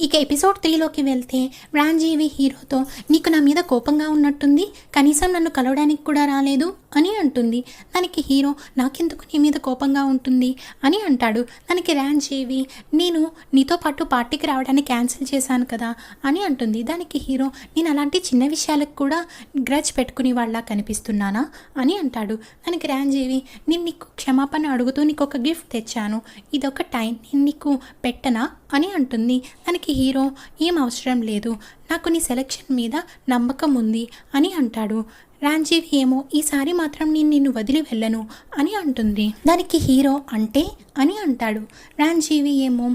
ఇక ఎపిసోడ్ 3లోకి వెళ్తే రాంజీవి హీరోతో నీకు నా మీద కోపంగా ఉన్నట్టుంది, కనీసం నన్ను కలవడానికి కూడా రాలేదు అని అంటుంది. దానికి హీరో నాకెందుకు నీ మీద కోపంగా ఉంటుంది అని అంటాడు. దానికి రాంజీవి నేను నీతో పాటు పార్టీకి రావడానికి క్యాన్సిల్ చేశాను కదా అని అంటుంది. దానికి హీరో నేను అలాంటి చిన్న విషయాలకు కూడా గ్రడ్జ్ పెట్టుకునే వాళ్ళ కనిపిస్తున్నానా అని అంటాడు. దానికి రాంజీవి నేను నీకు క్షమాపణ అడుగుతూ నీకు ఒక గిఫ్ట్ తెచ్చాను, ఇదొక టైం నేను నీకు పెట్టనా అని అంటుంది. దానికి హీరో ఏం అవసరం లేదు, నాకు నీ సెలెక్షన్ మీద నమ్మకం ఉంది అని అంటాడు. రాంజీవి ఏమో ఈసారి మాత్రం నేను నిన్ను వదిలి వెళ్ళను అని అంటుంది. దానికి హీరో అంటే అని అంటాడు. రాంజీవి ఏమో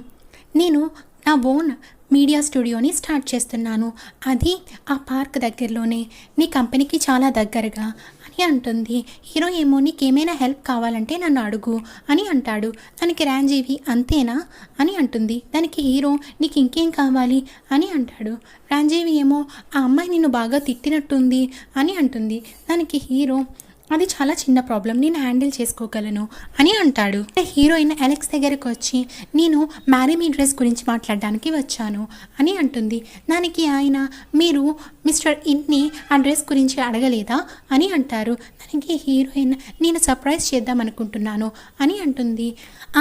నేను నా ఓన్ మీడియా స్టూడియోని స్టార్ట్ చేస్తున్నాను, అది ఆ పార్క్ దగ్గరలోనే, నీ కంపెనీకి చాలా దగ్గరగా అని అంటుంది. హీరో ఏమో నీకేమైనా హెల్ప్ కావాలంటే నన్ను అడుగు అని అంటాడు. దానికి రాంజీవి అంతేనా అని అంటుంది. దానికి హీరో నీకు ఇంకేం కావాలి అని అంటాడు. రాంజీవి ఏమో ఆ అమ్మాయి నిన్ను బాగా తిట్టినట్టుంది అని అంటుంది. దానికి హీరో అది చాలా చిన్న ప్రాబ్లం, నేను హ్యాండిల్ చేసుకోగలను అని అంటాడు. హీరోయిన్ అలెక్స్ దగ్గరికి వచ్చి నేను మ్యారీ మీ డ్రెస్ గురించి మాట్లాడడానికి వచ్చాను అని అంటుంది. దానికి ఆయన మీరు మిస్టర్ ఇన్ని ఆ డ్రెస్ గురించి అడగలేదా అని అంటారు. దానికి హీరోయిన్ నేను సర్ప్రైజ్ చేద్దాం అనుకుంటున్నాను అని అంటుంది.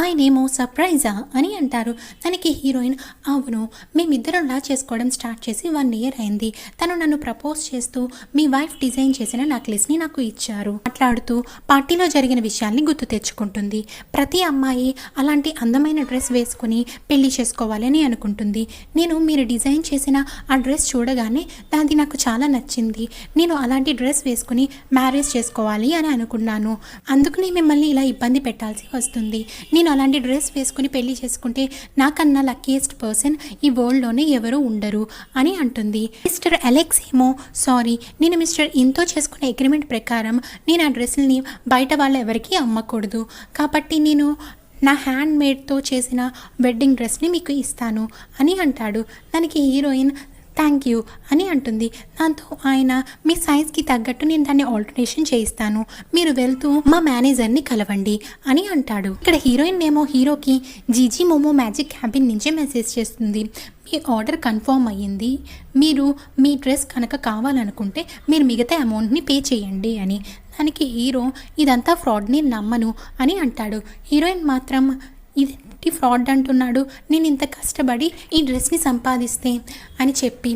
ఆయనేమో సర్ప్రైజా అని అంటారు. దానికి హీరోయిన్ అవును, మేమిద్దరం లా చేసుకోవడం స్టార్ట్ చేసి 1 year అయింది, తను నన్ను ప్రపోజ్ చేస్తూ మీ వైఫ్ డిజైన్ చేసిన నెక్లెస్ని నాకు ఇచ్చారు మాట్లాడుతూ పార్టీలో జరిగిన విషయాల్ని గుర్తు తెచ్చుకుంటుంది. ప్రతి అమ్మాయి అలాంటి అందమైన డ్రెస్ వేసుకుని పెళ్లి చేసుకోవాలని అనుకుంటుంది. నేను మీరు డిజైన్ చేసిన ఆ డ్రెస్ చూడగానే అది నాకు చాలా నచ్చింది, నేను అలాంటి డ్రెస్ వేసుకుని మ్యారేజ్ చేసుకోవాలి అని అనుకున్నాను, అందుకని మిమ్మల్ని ఇలా ఇబ్బంది పెట్టాల్సి వస్తుంది. నేను అలాంటి డ్రెస్ వేసుకుని పెళ్లి చేసుకుంటే నాకన్నా లక్కీయెస్ట్ పర్సన్ ఈ వరల్డ్లోనే ఎవరు ఉండరు అని అంటుంది. మిస్టర్ అలెక్స్ ఏమో సారీ, నేను మిస్టర్ ఇంతో చేసుకునే అగ్రిమెంట్ ప్రకారం నేను ఆ డ్రెస్ని బయట వాళ్ళు ఎవరికీ అమ్మకూడదు, కాబట్టి నేను నా హ్యాండ్ మేడ్తో చేసిన వెడ్డింగ్ డ్రెస్ని మీకు ఇస్తాను అని అంటాడు. దానికి హీరోయిన్ థ్యాంక్ యూ అని అంటుంది. దాంతో ఆయన మీ సైజ్కి తగ్గట్టు నేను దాన్ని ఆల్టరేషన్ చేయిస్తాను, మీరు వెళ్తూ మా మేనేజర్ని కలవండి అని అంటాడు. ఇక్కడ హీరోయిన్ ఏమో హీరోకి జీజీ మోమో మ్యాజిక్ క్యాబిన్ నుంచి మెసేజ్ చేస్తుంది. మీ ఆర్డర్ కన్ఫర్మ్ అయ్యింది, మీరు మీ డ్రెస్ కనుక కావాలనుకుంటే మీరు మిగతా అమౌంట్ని పే చేయండి అని. దానికి హీరో ఇదంతా ఫ్రాడ్, నేను నమ్మను అని అంటాడు. హీరోయిన్ మాత్రం ఇది ఫ్రాడ్ అంటున్నాడు, నేను ఇంత కష్టపడి ఈ డ్రెస్ని సంపాదిస్తే అని చెప్పి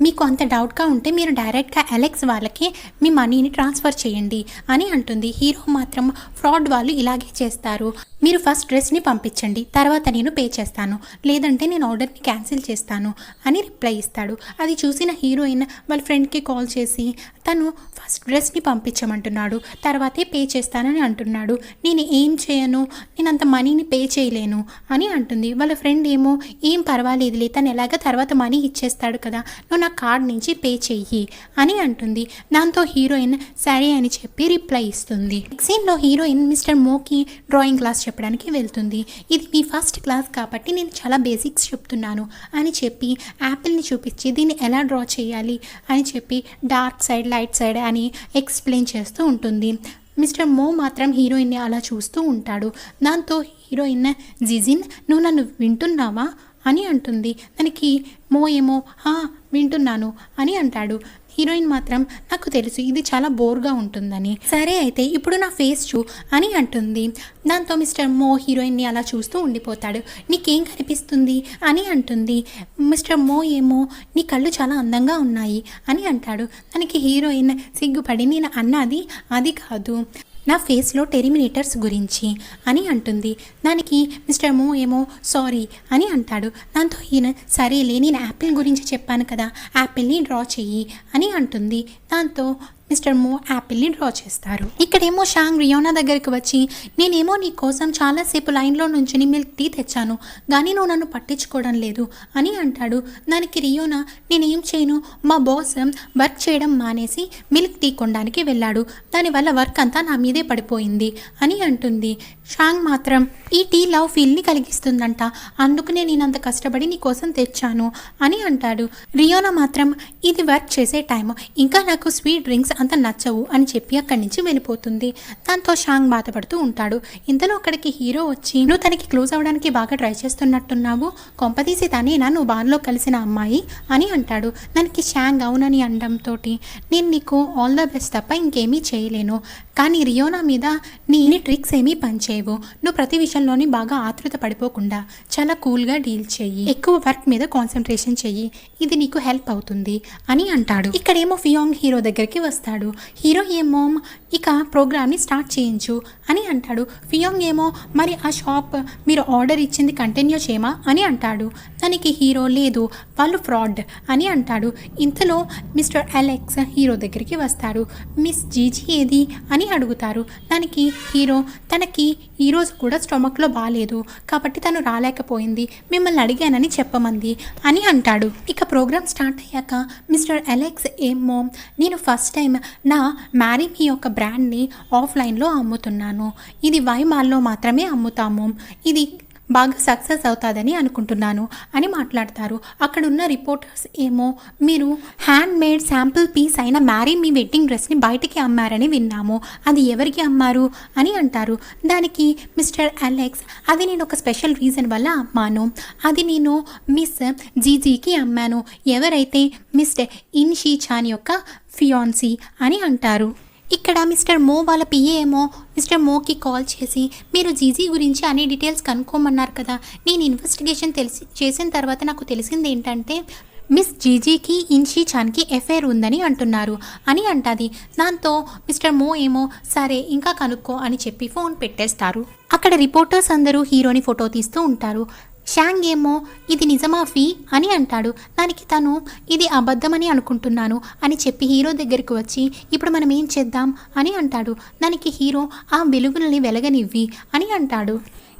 మీకు అంత డౌట్గా ఉంటే మీరు డైరెక్ట్గా అలెక్స్ వాళ్ళకి మీ మనీని ట్రాన్స్ఫర్ చేయండి అని అంటుంది. హీరో మాత్రం ఫ్రాడ్ వాళ్ళు ఇలాగే చేస్తారు, మీరు ఫస్ట్ డ్రెస్ని పంపించండి తర్వాత నేను పే చేస్తాను, లేదంటే నేను ఆర్డర్ని క్యాన్సిల్ చేస్తాను అని రిప్లై ఇస్తాడు. అది చూసిన హీరోయిన్ వాళ్ళ ఫ్రెండ్కి కాల్ చేసి తను ఫస్ట్ డ్రెస్ని పంపించమంటున్నాడు, తర్వాతే పే చేస్తానని అంటున్నాడు. నేను ఏం చేయను, నేను అంత మనీని పే చేయలేను అని అంటుంది. వాళ్ళ ఫ్రెండ్ ఏమో ఏం పర్వాలేదులే, తను ఎలాగ తర్వాత మనీ ఇచ్చేస్తాడు కదా, నువ్వు నా కార్డ్ నుంచి పే చెయ్యి అని అంటుంది. దాంతో హీరోయిన్ సరే అని చెప్పి రిప్లై ఇస్తుంది. సీన్లో హీరోయిన్ మిస్టర్ మోకి డ్రాయింగ్ క్లాస్ చెప్పడానికి వెళ్తుంది. ఇది మీ ఫస్ట్ క్లాస్ కాబట్టి నేను చాలా బేసిక్స్ చెప్తున్నాను అని చెప్పి యాపిల్ని చూపించి దీన్ని ఎలా డ్రా చేయాలి అని చెప్పి డార్క్ సైడ్ లైట్ సైడ్ అని ఎక్స్ప్లెయిన్ చేస్తూ ఉంటుంది. మిస్టర్ మో మాత్రం హీరోయిన్ని అలా చూస్తూ ఉంటాడు. దాంతో హీరోయిన్ జిజిన్ నువ్వు నన్ను వింటున్నావా అని అంటుంది. దానికి మో ఏమో వింటున్నాను అని అంటాడు. హీరోయిన్ మాత్రం నాకు తెలుసు ఇది చాలా బోర్గా ఉంటుందని, సరే అయితే ఇప్పుడు నా ఫేస్ చూ అని అంటుంది. దాంతో మిస్టర్ మో హీరోయిన్ని అలా చూస్తూ ఉండిపోతాడు. నీకేం కనిపిస్తుంది అని అంటుంది. మిస్టర్ మో ఏమో నీ కళ్ళు చాలా అందంగా ఉన్నాయి అని అంటాడు. దానికి హీరోయిన్ సిగ్గుపడి నేను అన్నది అది కాదు, నా ఫేస్లో టెర్మినేటర్స్ గురించి అని అంటుంది. దానికి మిస్టర్ మో ఏమో సారీ అని అంటాడు. దాంతో ఈయన సరేలే నేను యాపిల్ గురించి చెప్పాను కదా, యాపిల్ని డ్రా చెయ్యి అని అంటుంది. దాంతో మిస్టర్ మో యాపిల్ని డ్రా చేస్తారు. ఇక్కడేమో షాంగ్ రియోనా దగ్గరికి వచ్చి నేనేమో నీ కోసం చాలాసేపు లైన్లో నుంచి మిల్క్ టీ తెచ్చాను, కానీ నువ్వు నన్ను పట్టించుకోవడం లేదు అని అంటాడు. దానికి రియోనా నేనేం చేయను, మా బాస్ వర్క్ చేయడం మానేసి మిల్క్ టీ కొనడానికి వెళ్ళాడు, దానివల్ల వర్క్ అంతా నా మీదే పడిపోయింది అని అంటుంది. షాంగ్ మాత్రం ఈ టీ లవ్ ఫీల్ని కలిగిస్తుందంట, అందుకనే నేను అంత కష్టపడి నీ కోసం తెచ్చాను అని అంటాడు. రియోనా మాత్రం ఇది వర్క్ చేసే టైం, ఇంకా నాకు స్వీట్ డ్రింక్స్ అంత నచ్చవు అని చెప్పి అక్కడి నుంచి వెళ్ళిపోతుంది. దాంతో షాంగ్ బాధపడుతూ ఉంటాడు. ఇంతలో అక్కడికి హీరో వచ్చి, నువ్వు తనకి క్లోజ్ అవ్వడానికి బాగా ట్రై చేస్తున్నట్టున్నావు, కొంపతీసి తనేనా నువ్వు బార్లో కలిసిన అమ్మాయి అని అంటాడు. దానికి షాంగ్ అవునని అనడంతో, నేను నీకు ఆల్ ద బెస్ట్ తప్ప ఇంకేమీ చేయలేను, కానీ రియోనా మీద నీ ట్రిక్స్ ఏమీ పనిచేయవు, నువ్వు ప్రతి విషయంలోని బాగా ఆతృత పడిపోకుండా చాలా కూల్గా డీల్ చెయ్యి, ఎక్కువ వర్క్ మీద కాన్సన్ట్రేషన్ చెయ్యి, ఇది నీకు హెల్ప్ అవుతుంది అని అంటాడు. ఇక్కడేమో ఫియాంగ్ హీరో దగ్గరికి వస్తాడు. హీరో ఏమో ఇక ప్రోగ్రామ్ని స్టార్ట్ చేయించు అని అంటాడు. ఫియాంగ్ ఏమో మరి ఆ షాప్ మీరు ఆర్డర్ ఇచ్చింది కంటిన్యూ చేయమా అని అంటాడు. దానికి హీరో లేదు వాళ్ళు ఫ్రాడ్ అని అంటాడు. ఇంతలో మిస్టర్ అలెక్స్ హీరో దగ్గరికి వస్తాడు. మిస్ జీజీ ఏది అని అడుగుతారు. దానికి హీరో తనకి ఈరోజు కూడా స్టొమక్లో బాగాలేదు కాబట్టి తను రాలేకపోయింది, మిమ్మల్ని అడిగానని చెప్పమంది అని అంటాడు. ఇక ప్రోగ్రామ్ స్టార్ట్ అయ్యాక మిస్టర్ అలెక్స్ ఏమో, నేను ఫస్ట్ టైం నా మ్యారీ మీ యొక్క బ్రాండ్ని ఆఫ్లైన్లో అమ్ముతున్నాను, ఇది వైమాల్లో మాత్రమే అమ్ముతాము, ఇది బాగా సక్సెస్ అవుతుందని అనుకుంటున్నాను అని మాట్లాడతారు. అక్కడున్న రిపోర్టర్స్ ఏమో, మీరు హ్యాండ్ మేడ్ శాంపుల్ పీస్ అయిన మ్యారీ మీ వెడ్డింగ్ డ్రెస్ని బయటికి అమ్మారని విన్నాము, అది ఎవరికి అమ్మారు అని అంటారు. దానికి మిస్టర్ అలెక్స్, అది నేను ఒక స్పెషల్ రీజన్ వల్ల అమ్మాను, అది నేను మిస్ జీజీకి అమ్మాను, ఎవరైతే మిస్టర్ ఇన్షీ చాన్ యొక్క ఫియాన్సీ అని అంటారు. ఇక్కడ మిస్టర్ మో వాళ్ళ పిఏ ఏమో మిస్టర్ మోకి కాల్ చేసి, మీరు జీజీ గురించి అన్ని డీటెయిల్స్ కనుక్కోమన్నారు కదా, నేను ఇన్వెస్టిగేషన్ చేసిన తర్వాత నాకు తెలిసింది ఏంటంటే మిస్ జీజీకి ఇన్షీ చాన్కి ఎఫైర్ ఉందని అంటున్నారు అని అంటుంది. దాంతో మిస్టర్ మో ఏమో సరే ఇంకా కనుక్కో అని చెప్పి ఫోన్ పెట్టేస్తారు. అక్కడ రిపోర్టర్స్ అందరూ హీరోని ఫోటో తీస్తూ ఉంటారు. షాంగ్ ఏమో ఇది నిజమా ఫీ అని అంటాడు. దానికి తను ఇది అబద్ధమని అనుకుంటున్నాను అని చెప్పి హీరో దగ్గరికి వచ్చి, ఇప్పుడు మనం ఏం చేద్దాం అని అంటాడు. దానికి హీరో ఆ వెలుగులని వెలగనివ్వి అని అంటాడు.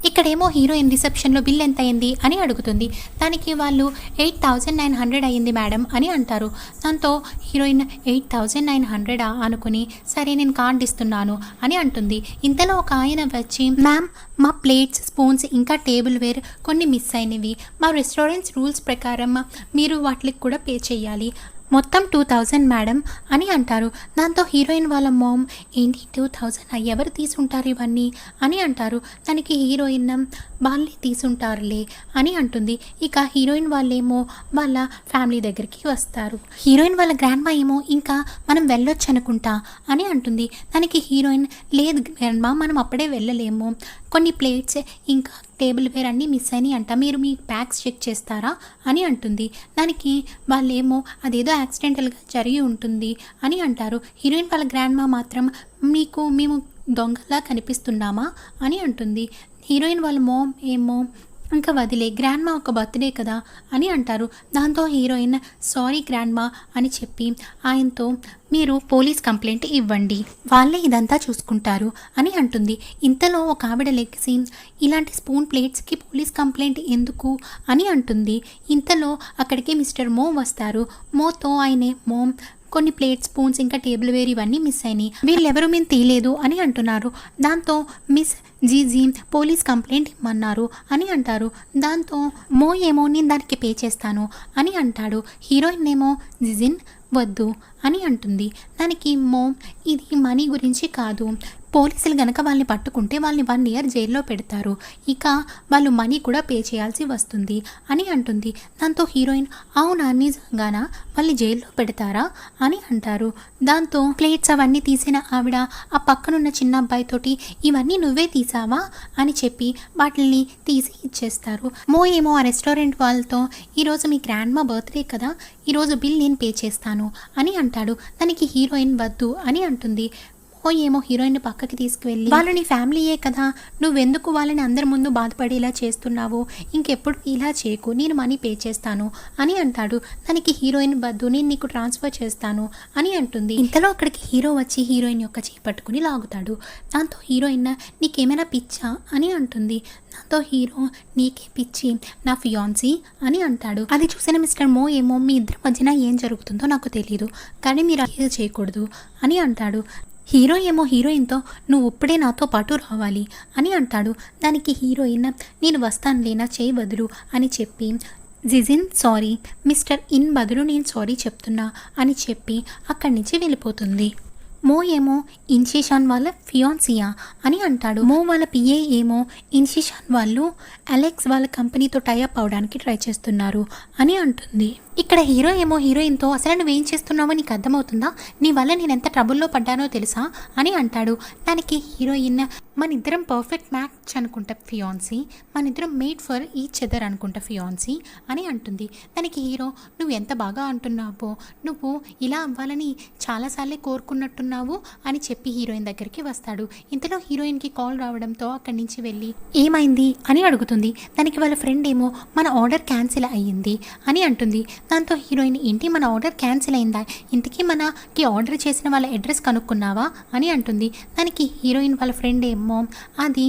ఇక్కడేమో హీరోయిన్ రిసెప్షన్లో బిల్ ఎంత అయింది అని అడుగుతుంది. దానికి వాళ్ళు 8,900 అయ్యింది మేడం అని అంటారు. దాంతో హీరోయిన్ 8,900 అనుకుని సరే నేను కార్డు ఇస్తున్నాను అని అంటుంది. ఇంతలో ఒక ఆయన వచ్చి, మ్యామ్ మా ప్లేట్స్ స్పూన్స్ ఇంకా టేబుల్ వేర్ కొన్ని మిస్ అయినవి, మా రెస్టారెంట్స్ రూల్స్ ప్రకారం మీరు వాటికి కూడా పే చేయాలి, మొత్తం 2,000 మేడం అని అంటారు. దాంతో హీరోయిన్ వాళ్ళ మామ్, ఏంటి 2,000 ఎవరు తీసుంటారు ఇవన్నీ అని అంటారు. దానికి హీరోయిన్ వాళ్ళే తీసుంటారులే అని అంటుంది. ఇక హీరోయిన్ వాళ్ళేమో వాళ్ళ ఫ్యామిలీ దగ్గరికి వస్తారు. హీరోయిన్ వాళ్ళ గ్రాండ్ మా ఏమో ఇంకా మనం వెళ్ళొచ్చు అనుకుంటా అని అంటుంది. దానికి హీరోయిన్, లేదు గ్రాండ్ మా మనం అప్పుడే వెళ్ళలేము, కొన్ని ప్లేట్స్ ఇంకా టేబుల్ వేర్ అన్నీ మిస్ అయినాయి అంట, మీరు మీ బ్యాగ్స్ చెక్ చేస్తారా అని అంటుంది. దానికి వాళ్ళేమో అదేదో యాక్సిడెంటల్గా జరిగి ఉంటుంది అని అంటారు. హీరోయిన్ వాళ్ళ గ్రాండ్ మా మాత్రం, మేము దొంగలా కనిపిస్తున్నామా అని అంటుంది. హీరోయిన్ వాళ్ళ మామ్ ఏమో, ఇంకా వదిలే గ్రాండ్ మా ఒక బర్త్డే కదా అని అంటారు. దాంతో హీరోయిన్, సారీ గ్రాండ్ మా అని చెప్పి ఆయనతో, మీరు పోలీస్ కంప్లైంట్ ఇవ్వండి, వాళ్ళే ఇదంతా చూసుకుంటారు అని అంటుంది. ఇంతలో ఒక ఆవిడ లెగ్సి, ఇలాంటి స్పూన్ ప్లేట్స్కి పోలీస్ కంప్లైంట్ ఎందుకు అని అంటుంది. ఇంతలో అక్కడికి మిస్టర్ మో వస్తారు. మోతో ఆయనే, మోమ్ కొన్ని ప్లేట్ స్పూన్స్ ఇంకా టేబుల్ వేర్ ఇవన్నీ మిస్ అయినాయి, వీళ్ళెవరూ మేము తీయలేదు అని అంటున్నారు. దాంతో మిస్ జీజీ పోలీస్ కంప్లైంట్ ఇమ్మన్నారు అని అంటారు. దాంతో మో ఏమో నేను దానికి పే చేస్తాను అని అంటాడు. హీరోయిన్ ఏమో జిజిన్ వద్దు అని అంటుంది. దానికి మో, ఇది మనీ గురించి కాదు, పోలీసులు గనక వాళ్ళని పట్టుకుంటే వాళ్ళని 1 year జైల్లో పెడతారు, ఇక వాళ్ళు మనీ కూడా పే చేయాల్సి వస్తుంది అని అంటుంది. దాంతో హీరోయిన్, అవునా నిజంగానా, వాళ్ళని జైల్లో పెడతారా అని అంటారు. దాంతో ప్లేట్స్ అవన్నీ తీసిన ఆవిడ ఆ పక్కనున్న చిన్న అబ్బాయితోటి, ఇవన్నీ నువ్వే తీసావా అని చెప్పి వాటిని తీసి ఇచ్చేస్తారు. మో ఏమో ఆ రెస్టారెంట్ వాళ్ళతో, ఈరోజు మీ గ్రాండ్ మా బర్త్డే కదా, ఈరోజు బిల్ నేను పే చేస్తాను అని అంటాడు. దానికి హీరోయిన్ వద్దు అని అంటుంది. ఏమో హీరోయిన్ పక్కకి తీసుకువెళ్ళి, వాళ్ళని ఫ్యామిలీయే కదా, నువ్వెందుకు వాళ్ళని అందరి ముందు బాధపడేలా చేస్తున్నావు, ఇంకెప్పుడు ఇలా చేయకు, నేను మనీ పే చేస్తాను అని అంటాడు. దానికి హీరోయిన్ వద్దు, నేను నీకు ట్రాన్స్ఫర్ చేస్తాను అని అంటుంది. ఇంతలో అక్కడికి హీరో వచ్చి హీరోయిన్ యొక్క చేయి పట్టుకుని లాగుతాడు. దాంతో హీరోయిన్, నీకేమైనా పిచ్చా అని అంటుంది. దాంతో హీరో, నీకే పిచ్చి, నా ఫియాన్సీ అని అంటాడు. అది చూసిన మిస్టర్ మో ఏమో, మీ ఇద్దరి మధ్యన ఏం జరుగుతుందో నాకు తెలియదు, కానీ మీరు అలా చేయకూడదు అని అంటాడు. హీరో ఏమో హీరోయిన్తో నువ్వు ఇప్పుడే నాతో పాటు రావాలి అని అంటాడు. దానికి హీరోయిన్ నేను వస్తానులే నా చేయి వదులు అని చెప్పి జిజిన్ సారీ మిస్టర్ ఇన్ బదులు నేను సారీ చెప్తున్నా అని చెప్పి అక్కడి నుంచి వెళ్ళిపోతుంది. మో ఏమో ఇన్షిషాన్ వాళ్ళ ఫియాన్సియా అని అంటాడు. మో వాళ్ళ పిఏ ఏమో ఇన్షిషాన్ వాళ్ళు అలెక్స్ వాళ్ళ కంపెనీతో టైఅప్ అవడానికి ట్రై చేస్తున్నారు అని అంటుంది. ఇక్కడ హీరో ఏమో హీరోయిన్తో అసలు నువ్వేం చేస్తున్నావో నీకు అర్థమవుతుందా, నీ వల్ల నేను ఎంత ట్రబుల్లో పడ్డానో తెలుసా అని అంటాడు. దానికి హీరోయిన్ మన ఇద్దరం పర్ఫెక్ట్ మ్యాచ్ అనుకుంటా ఫియాన్సీ, మన ఇద్దరం మేడ్ ఫర్ ఈచ్ అదర్ అనుకుంటా ఫియాన్సీ అని అంటుంది. దానికి హీరో నువ్వు ఎంత బాగా అంటున్నావో, నువ్వు ఇలా అవ్వాలని చాలాసార్లే కోరుకున్నట్టున్నావు అని చెప్పి హీరోయిన్ దగ్గరికి వస్తాడు. ఇంతలో హీరోయిన్కి కాల్ రావడంతో అక్కడి నుంచి వెళ్ళి ఏమైంది అని అడుగుతుంది. దానికి వాళ్ళ ఫ్రెండ్ ఏమో మన ఆర్డర్ క్యాన్సిల్ అయ్యింది అని అంటుంది. దాంతో హీరోయిన్ ఏంటి మన ఆర్డర్ క్యాన్సిల్ అయిందా, ఇంతకీ మనకి ఆర్డర్ చేసిన వాళ్ళ అడ్రస్ కనుక్కున్నావా అని అంటుంది. దానికి హీరోయిన్ వాళ్ళ ఫ్రెండ్ ఏమో అది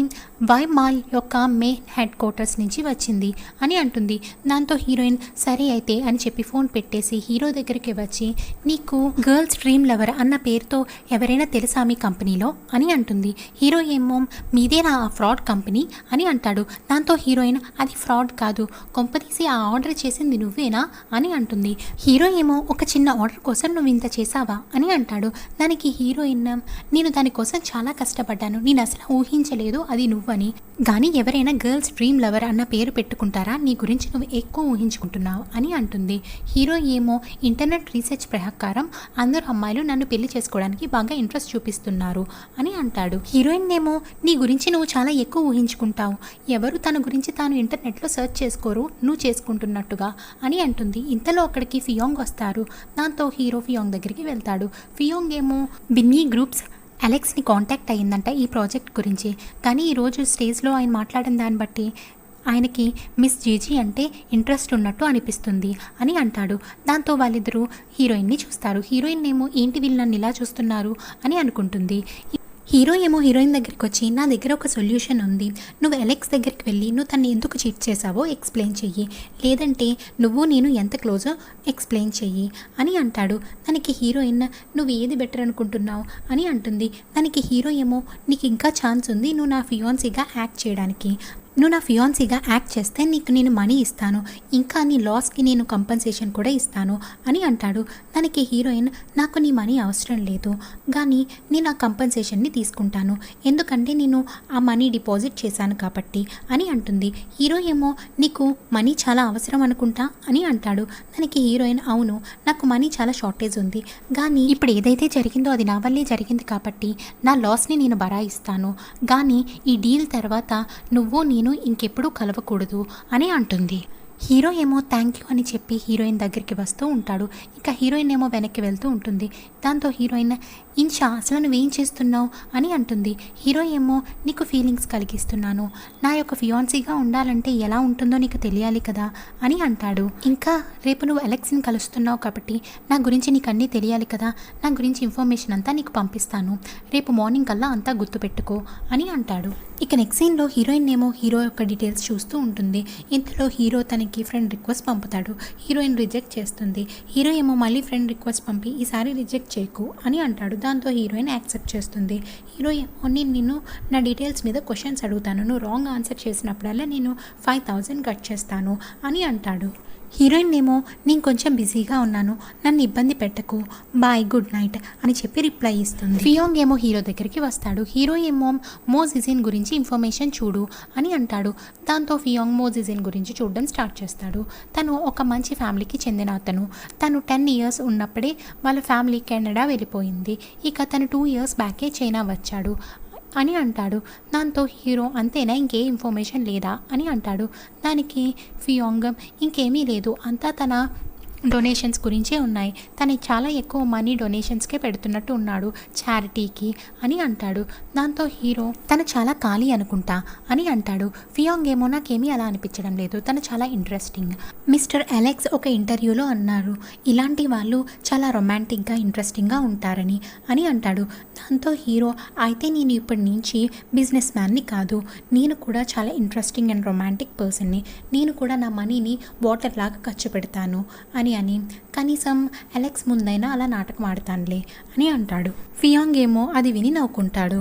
వై మాల్ యొక్క మెయిన్ హెడ్ క్వార్టర్స్ నుంచి వచ్చింది అని అంటుంది. దాంతో హీరోయిన్ సరే అయితే అని చెప్పి ఫోన్ పెట్టేసి హీరో దగ్గరికి వచ్చి నీకు గర్ల్స్ డ్రీమ్ లవర్ అన్న పేరుతో ఎవరైనా తెలుసా మీ కంపెనీలో అని అంటుంది. హీరో ఏమో మీదేనా ఆ ఫ్రాడ్ కంపెనీ అని అంటాడు. దాంతో హీరోయిన్ అది ఫ్రాడ్ కాదు, కొంపదీసి ఆ ఆర్డర్ చేసింది నువ్వేనా అని అంటుంది. హీరో ఏమో ఒక చిన్న ఆర్డర్ కోసం నువ్వు ఇంత చేసావా అని అంటాడు. దానికి హీరోయిన్ నేను దానికోసం చాలా కష్టపడ్డాను, నేను అసలు ఊహించలేదు అది నువ్వని, కానీ ఎవరైనా గర్ల్స్ డ్రీమ్ లవర్ అన్న పేరు పెట్టుకుంటారా, నీ గురించి నువ్వు ఎక్కువ ఊహించుకుంటున్నావు అని అంటుంది. హీరో ఏమో ఇంటర్నెట్ రీసెర్చ్ ప్రకారం అందరూ అమ్మాయిలు నన్ను పెళ్లి చేసుకోవడానికి బాగా ఇంట్రెస్ట్ చూపిస్తున్నారు అని అంటాడు. హీరోయిన్ ఏమో నీ గురించి నువ్వు చాలా ఎక్కువ ఊహించుకుంటావు, ఎవరు తన గురించి తాను ఇంటర్నెట్లో సెర్చ్ చేసుకోరు నువ్వు చేసుకుంటున్నట్టుగా అని అంటుంది. ఇంతలో అక్కడికి ఫియోంగ్ వస్తారు. దాంతో హీరో ఫియోంగ్ దగ్గరికి వెళ్తాడు. ఫియోంగ్ ఏమో బిన్నీ గ్రూప్స్ అలెక్స్ని కాంటాక్ట్ అయ్యిందంట ఈ ప్రాజెక్ట్ గురించి, కానీ ఈరోజు స్టేజ్లో ఆయన మాట్లాడిన దాన్ని బట్టి ఆయనకి మిస్ జీజీ అంటే ఇంట్రెస్ట్ ఉన్నట్టు అనిపిస్తుంది అని అంటాడు. దాంతో వాళ్ళిద్దరూ హీరోయిన్ని చూస్తారు. హీరోయిన్ ఏమో ఏంటి వీళ్ళు నన్ను ఇలా చూస్తున్నారు అని అనుకుంటుంది. హీరో ఏమో హీరోయిన్ దగ్గరికి వచ్చి నా దగ్గర ఒక సొల్యూషన్ ఉంది, నువ్వు అలెక్స్ దగ్గరికి వెళ్ళి నువ్వు తన్ని ఎందుకు చీట్ చేసావో ఎక్స్ప్లెయిన్ చెయ్యి, లేదంటే నువ్వు నేను ఎంత క్లోజో ఎక్స్ప్లెయిన్ చెయ్యి అని అంటాడు. దానికి హీరోయిన్ నువ్వు ఏది బెటర్ అనుకుంటున్నావు అని అంటుంది. దానికి హీరో ఏమో నీకు ఇంకా ఛాన్స్ ఉంది, నువ్వు నా ఫియాన్సీగా యాక్ట్ చేయడానికి, నువ్వు నా ఫియాన్సీగా యాక్ట్ చేస్తే నీకు నేను మనీ ఇస్తాను, ఇంకా నీ లాస్కి నేను కంపెన్సేషన్ కూడా ఇస్తాను అని అంటాడు. దానికి హీరోయిన్ నాకు నీ మనీ అవసరం లేదు, కానీ నేను ఆ కంపెన్సేషన్ని తీసుకుంటాను, ఎందుకంటే నేను ఆ మనీ డిపాజిట్ చేశాను కాబట్టి అని అంటుంది. హీరో ఏమో నీకు మనీ చాలా అవసరం అనుకుంటా అని అంటాడు. దానికి హీరోయిన్ అవును నాకు మనీ చాలా షార్టేజ్ ఉంది, కానీ ఇప్పుడు ఏదైతే జరిగిందో అది నా వల్లే జరిగింది కాబట్టి నా లాస్ని నేను బరాయిస్తాను, కానీ ఈ డీల్ తర్వాత నువ్వు నేను ఇంకెప్పుడూ కలవకూడదు అని అంటుంది. హీరో ఏమో థ్యాంక్ యూ అని చెప్పి హీరోయిన్ దగ్గరికి వస్తూ ఉంటాడు. ఇంకా హీరోయిన్ ఏమో వెనక్కి వెళ్తూ ఉంటుంది. దాంతో హీరోయిన్ ఇన్షా అసలు నువ్వేం చేస్తున్నావు అని అంటుంది. హీరో ఏమో నీకు ఫీలింగ్స్ కలిగిస్తున్నాను, నా యొక్క ఫియాన్సీగా ఉండాలంటే ఎలా ఉంటుందో నీకు తెలియాలి కదా అని అంటాడు. ఇంకా రేపు నువ్వు అలెక్స్ని కలుస్తున్నావు కాబట్టి నా గురించి నీకు అన్నీ తెలియాలి కదా, నా గురించి ఇన్ఫర్మేషన్ అంతా నీకు పంపిస్తాను, రేపు మార్నింగ్ కల్లా అంతా గుర్తుపెట్టుకో అని అంటాడు. ఇక నెక్స్ట్ సీన్లో హీరోయిన్ ఏమో హీరో యొక్క డీటెయిల్స్ చూస్తూ ఉంటుంది. ఇంతలో హీరో తనకి ఫ్రెండ్ రిక్వెస్ట్ పంపుతాడు. హీరోయిన్ రిజెక్ట్ చేస్తుంది. హీరో ఏమో మళ్ళీ ఫ్రెండ్ రిక్వెస్ట్ పంపి ఈసారి రిజెక్ట్ చేయకు అని అంటాడు. దాంతో హీరోయిన్ యాక్సెప్ట్ చేస్తుంది. హీరో ఏమో నేను నా డీటెయిల్స్ మీద క్వశ్చన్స్ అడుగుతాను, నువ్వు రాంగ్ ఆన్సర్ చేసినప్పుడల్లా నేను 5000 కట్ చేస్తాను అని అంటాడు. హీరోయిన్ ఏమో నేను కొంచెం బిజీగా ఉన్నాను, నన్ను ఇబ్బంది పెట్టకు, బాయ్ గుడ్ నైట్ అని చెప్పి రిప్లై ఇస్తుంది. ఫియోంగ్ ఏమో హీరో దగ్గరికి వస్తాడు. హీరో ఏమో మో జిజిన్ గురించి ఇన్ఫర్మేషన్ చూడు అని అంటాడు. దాంతో ఫియోంగ్ మో జిజిన్ గురించి చూడడం స్టార్ట్ చేస్తాడు. తను ఒక మంచి ఫ్యామిలీకి చెందిన అతను. తను 10 years ఉన్నప్పుడే వాళ్ళ ఫ్యామిలీ కెనడా వెళ్ళిపోయింది. ఇక తను 2 years బ్యాకే చైనా వచ్చాడు అని అంటాడు. దాంతో హీరో అంతేనా ఇంకే ఇన్ఫర్మేషన్ లేదా అని అంటాడు. దానికి ఫియోంగ్ ఇంకేమీ లేదు, అంతా తన డొనేషన్స్ గురించే ఉన్నాయి, తను చాలా ఎక్కువ మనీ డొనేషన్స్కే పెడుతున్నట్టు ఉన్నాడు చారిటీకి అని అంటాడు. దాంతో హీరో తను చాలా ఖాళీ అనుకుంటా అని అంటాడు. ఫియోంగ్ ఏమో నాకేమీ అలా అనిపించడం లేదు, తను చాలా ఇంట్రెస్టింగ్. మిస్టర్ అలెక్స్ ఒక ఇంటర్వ్యూలో అన్నారు ఇలాంటి వాళ్ళు చాలా రొమాంటిక్గా ఇంట్రెస్టింగ్గా ఉంటారని అని అంటాడు. దాంతో హీరో, అయితే నేను ఇప్పటి నుంచి బిజినెస్ మ్యాన్ని కాదు, నేను కూడా చాలా ఇంట్రెస్టింగ్ అండ్ రొమాంటిక్ పర్సన్ని, నేను కూడా నా మనీని వాటర్ లాగా ఖర్చు పెడతాను అని కనీసం అలెక్స్ ముందైనా అలా నాటకం ఆడతానులే అని అంటాడు. ఫియాంగ్ ఏమో అది విని నవ్వుకుంటాడు.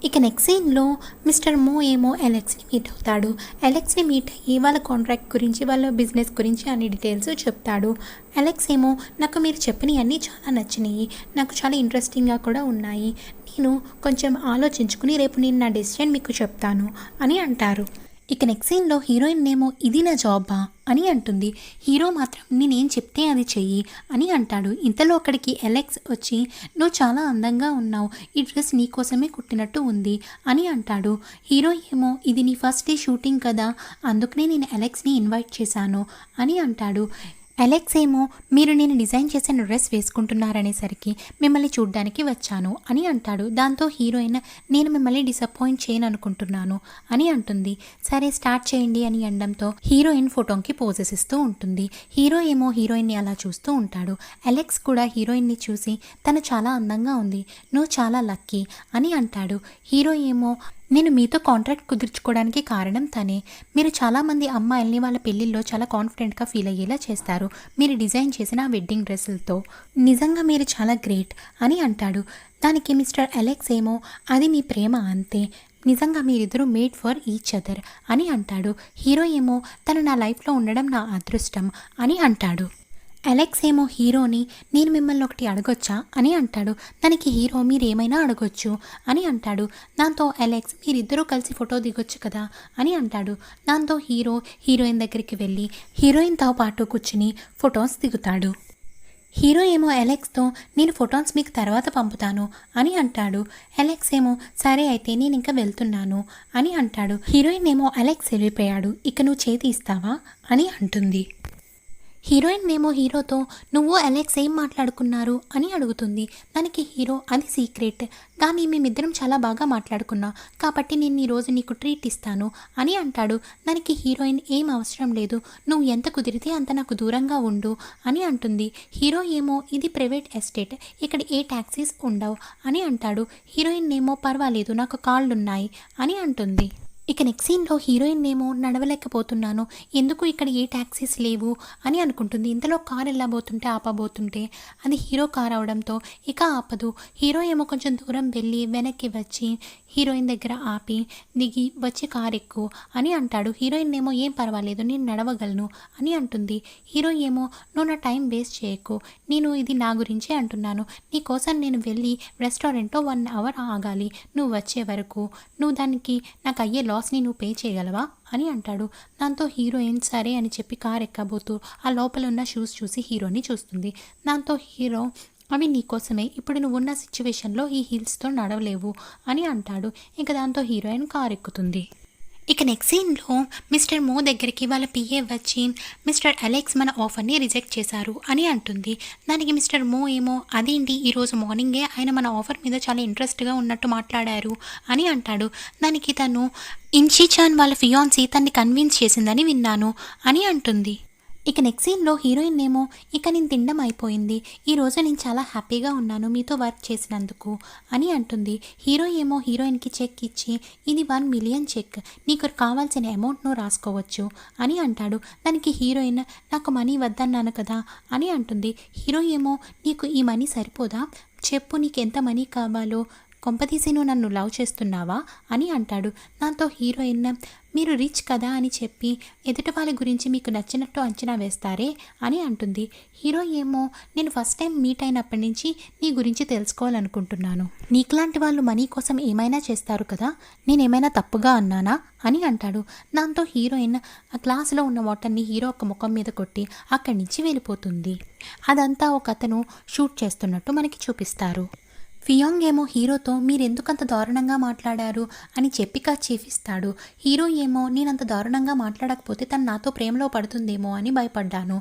ఇక నెక్స్ట్ సీన్లో మిస్టర్ మో ఏమో అలెక్స్ని మీట్ అవుతాడు. అలెక్స్ని మీట్ అయ్యి వాళ్ళ కాంట్రాక్ట్ గురించి, వాళ్ళ బిజినెస్ గురించి అన్ని డీటెయిల్స్ చెప్తాడు. అలెక్స్ ఏమో, నాకు మీరు చెప్పినవన్నీ చాలా నచ్చినాయి, నాకు చాలా ఇంట్రెస్టింగ్గా కూడా ఉన్నాయి, నేను కొంచెం ఆలోచించుకుని రేపు నేను నా డెసిషన్ మీకు చెప్తాను అని అంటారు. ఇక నెక్స్ట్ సీన్లో హీరోయిన్ ఏమో, ఇది నా జాబా అని అంటుంది. హీరో మాత్రం నేనేం చెప్తే అది చెయ్యి అని అంటాడు. ఇంతలో అక్కడికి అలెక్స్ వచ్చి, నువ్వు చాలా అందంగా ఉన్నావు, ఈ డ్రెస్ నీకోసమే కుట్టినట్టు ఉంది అని అంటాడు. హీరో ఏమో, ఇది నీ ఫస్ట్ డే షూటింగ్ కదా, అందుకనే నేను అలెక్స్ని ఇన్వైట్ చేశాను అని అంటాడు. అలెక్స్ ఏమో, మీరు నేను డిజైన్ చేసిన డ్రెస్ వేసుకుంటున్నారనేసరికి మిమ్మల్ని చూడ్డానికి వచ్చాను అని అంటాడు. దాంతో హీరోయిన్, నేను మిమ్మల్ని డిసప్పాయింట్ చేయను అనుకుంటున్నాను అని అంటుంది. సరే స్టార్ట్ చేయండి అని అనడంతో హీరోయిన్ ఫోటోకి పోజెస్ ఇస్తూ ఉంటుంది. హీరో ఏమో హీరోయిన్ని అలా చూస్తూ ఉంటాడు. అలెక్స్ కూడా హీరోయిన్ని చూసి, తను చాలా అందంగా ఉంది, నువ్వు చాలా లక్కీ అని అంటాడు. హీరో ఏమో, నేను మీతో కాంట్రాక్ట్ కుదుర్చుకోవడానికి కారణం తనే, మీరు చాలామంది అమ్మాయిల్ని వాళ్ళ పెళ్ళిళ్ళలో చాలా కాన్ఫిడెంట్గా ఫీల్ అయ్యేలా చేస్తారు మీరు డిజైన్ చేసిన వెడ్డింగ్ డ్రెస్సులతో, నిజంగా మీరు చాలా గ్రేట్ అని అంటాడు. దానికి మిస్టర్ అలెక్స్ ఏమో, అది మీ ప్రేమ అంతే, నిజంగా మీరిద్దరూ మేడ్ ఫర్ ఈచ్ అదర్ అని అంటాడు. హీరో ఏమో, తను నా లైఫ్లో ఉండడం నా అదృష్టం అని అంటాడు. అలెక్స్ ఏమో హీరోని, నేను మిమ్మల్ని ఒకటి అడగొచ్చా అని అంటాడు. దానికి హీరో, మీరేమైనా అడగొచ్చు అని అంటాడు. దాంతో అలెక్స్, మీరిద్దరూ కలిసి ఫోటో దిగొచ్చు కదా అని అంటాడు. దాంతో హీరో హీరోయిన్ దగ్గరికి వెళ్ళి హీరోయిన్తో పాటు కూర్చుని ఫొటోస్ దిగుతాడు. హీరో ఏమో అలెక్స్తో, నేను ఫొటోస్ మీకు తర్వాత పంపుతాను అని అంటాడు. అలెక్స్ ఏమో, సరే అయితే నేను ఇంకా వెళ్తున్నాను అని అంటాడు. హీరోయిన్ ఏమో, అలెక్స్ వెళ్ళిపోయాడు, ఇక నువ్వు చేతి ఇస్తావా అని అంటుంది. హీరోయిన్ ఏమో హీరోతో, నువ్వు అలెక్స్ ఏం మాట్లాడుకున్నారు అని అడుగుతుంది. దానికి హీరో, అది సీక్రెట్, కానీ మేమిద్దరం చాలా బాగా మాట్లాడుకున్నాం కాబట్టి నేను ఈరోజు నీకు ట్రీట్ ఇస్తాను అని అంటాడు. దానికి హీరోయిన్, ఏం అవసరం లేదు, నువ్వు ఎంత కుదిరితే అంత నాకు దూరంగా ఉండు అని అంటుంది. హీరో ఏమో, ఇది ప్రైవేట్ ఎస్టేట్, ఇక్కడ ఏ ట్యాక్సీస్ ఉండవు అని అంటాడు. హీరోయిన్ ఏమో, పర్వాలేదు, నాకు కాళ్ళున్నాయి అని అంటుంది. ఇక నెక్స్ట్ సీన్లో హీరోయిన్ ఏమో, నడవలేకపోతున్నాను, ఎందుకు ఇక్కడ ఏ ట్యాక్సీస్ లేవు అని అనుకుంటుంది. ఇంతలో కార్ వెళ్ళబోతుంటే ఆపబోతుంటే అది హీరో కార్ అవడంతో ఇక ఆపదు. హీరో ఏమో కొంచెం దూరం వెళ్ళి వెనక్కి వచ్చి హీరోయిన్ దగ్గర ఆపి, దిగి వచ్చి కార్ ఎక్కు అని అంటాడు. హీరోయిన్ ఏమో, ఏం పర్వాలేదు, నేను నడవగలను అని అంటుంది. హీరో ఏమో, నువ్వు నా టైం వేస్ట్ చేయకు, నేను ఇది నా గురించే అంటున్నాను, నీ కోసం నేను వెళ్ళి రెస్టారెంట్లో 1 అవర్ ఆగాలి, నువ్వు వచ్చే వరకు, నువ్వు దానికి నాకు అయ్యే లాస్ని నువ్వు పే చేయగలవా అని అంటాడు. దాంతో హీరోయిన్ సరే అని చెప్పి కార్ ఎక్కబోతూ ఆ లోపల ఉన్న షూస్ చూసి హీరోని చూస్తుంది. దాంతో హీరో, అవి నీకోసమే, ఇప్పుడు నువ్వు ఉన్న సిచ్యువేషన్లో ఈ హీల్స్తో నడవలేవు అని అంటాడు. ఇంకా దాంతో హీరోయిన్ కార్ ఎక్కుతుంది. ఇక నెక్స్ట్ సీన్లో మిస్టర్ మో దగ్గరికి వాళ్ళ పిఏ వచ్చి, మిస్టర్ అలెక్స్ మన ఆఫర్ని రిజెక్ట్ చేశారు అని అంటుంది. దానికి మిస్టర్ మో ఏమో, అదేంటి, ఈరోజు మార్నింగే ఆయన మన ఆఫర్ మీద చాలా ఇంట్రెస్ట్గా ఉన్నట్టు మాట్లాడారు అని అంటాడు. దానికి తను, ఇన్షిచాన్ వాళ్ళ ఫియాన్సీ తన్ని కన్విన్స్ చేసిందని విన్నాను అని అంటుంది. ఇక నెక్స్ట్ సీన్లో హీరోయిన్ ఏమో, ఇక నేను తినడం అయిపోయింది, ఈరోజు నేను చాలా హ్యాపీగా ఉన్నాను మీతో వర్క్ చేసినందుకు అని అంటుంది. హీరో ఏమో హీరోయిన్కి చెక్ ఇచ్చి, ఇది 1 మిలియన్ చెక్, నీకు కావాల్సిన అమౌంట్ నువ్వు రాసుకోవచ్చు అని అంటాడు. దానికి హీరోయిన్, నాకు మనీ వద్దన్నాను కదా అని అంటుంది. హీరో ఏమో, నీకు ఈ మనీ సరిపోదా, చెప్పు నీకు ఎంత మనీ కావాలో, కొంపతీసి నువ్వు నన్ను లవ్ చేస్తున్నావా అని అంటాడు. దాంతో హీరోయిన్, మీరు రిచ్ కదా అని చెప్పి ఎదుటి వాళ్ళ గురించి మీకు నచ్చినట్టు అంచనా వేస్తారే అని అంటుంది. హీరో ఏమో, నేను ఫస్ట్ టైం మీట్ అయినప్పటి నుంచి నీ గురించి తెలుసుకోవాలనుకుంటున్నాను, నీకులాంటి వాళ్ళు మనీ కోసం ఏమైనా చేస్తారు కదా, నేనేమైనా తప్పుగా అన్నానా అని అంటాడు. దాంతో హీరోయిన్ ఆ గ్లాసులో ఉన్న వాటర్ని హీరో ఒక ముఖం మీద కొట్టి అక్కడి నుంచి వెళ్ళిపోతుంది. అదంతా ఒక అతను షూట్ చేస్తున్నట్టు మనకి చూపిస్తారు. ఫియాంగ్ ఏమో హీరోతో, మీరెందుకంత దారుణంగా మాట్లాడారు అని చెప్పి చీఫ్ ఇస్తాడు. హీరో ఏమో, నేనంత దారుణంగా మాట్లాడకపోతే తను నాతో ప్రేమలో పడుతుందేమో అని భయపడ్డాను,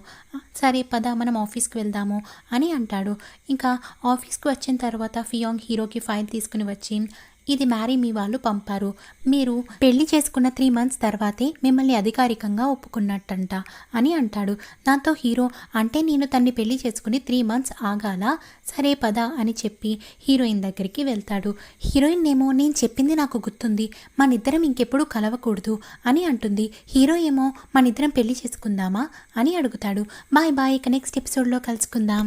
సరే పద మనం ఆఫీస్కి వెళ్దాము అని అంటాడు. ఇంకా ఆఫీస్కి వచ్చిన తర్వాత ఫియాంగ్ హీరోకి ఫైల్ తీసుకుని వచ్చి, ఇది మ్యారీ మీ వాళ్ళు పంపారు. మీరు పెళ్లి చేసుకున్న 3 మంత్స్ తర్వాతే మిమ్మల్ని అధికారికంగా ఒప్పుకున్నట్టంట అని అంటాడు. దాంతో హీరో అంటే నేను తన్ని పెళ్లి చేసుకుని 3 మంత్స్ ఆగాల, సరే పద అని చెప్పి హీరోయిన్ దగ్గరికి వెళ్తాడు. హీరోయిన్ ఏమో నేను చెప్పింది నాకు గుర్తుంది, మనిద్దరం ఇంకెప్పుడు కలవకూడదు అని అంటుంది. హీరో ఏమో మనిద్దరం పెళ్లి చేసుకుందామా అని అడుగుతాడు. బాయ్ బాయ్, ఇక నెక్స్ట్ ఎపిసోడ్లో కలుసుకుందాం.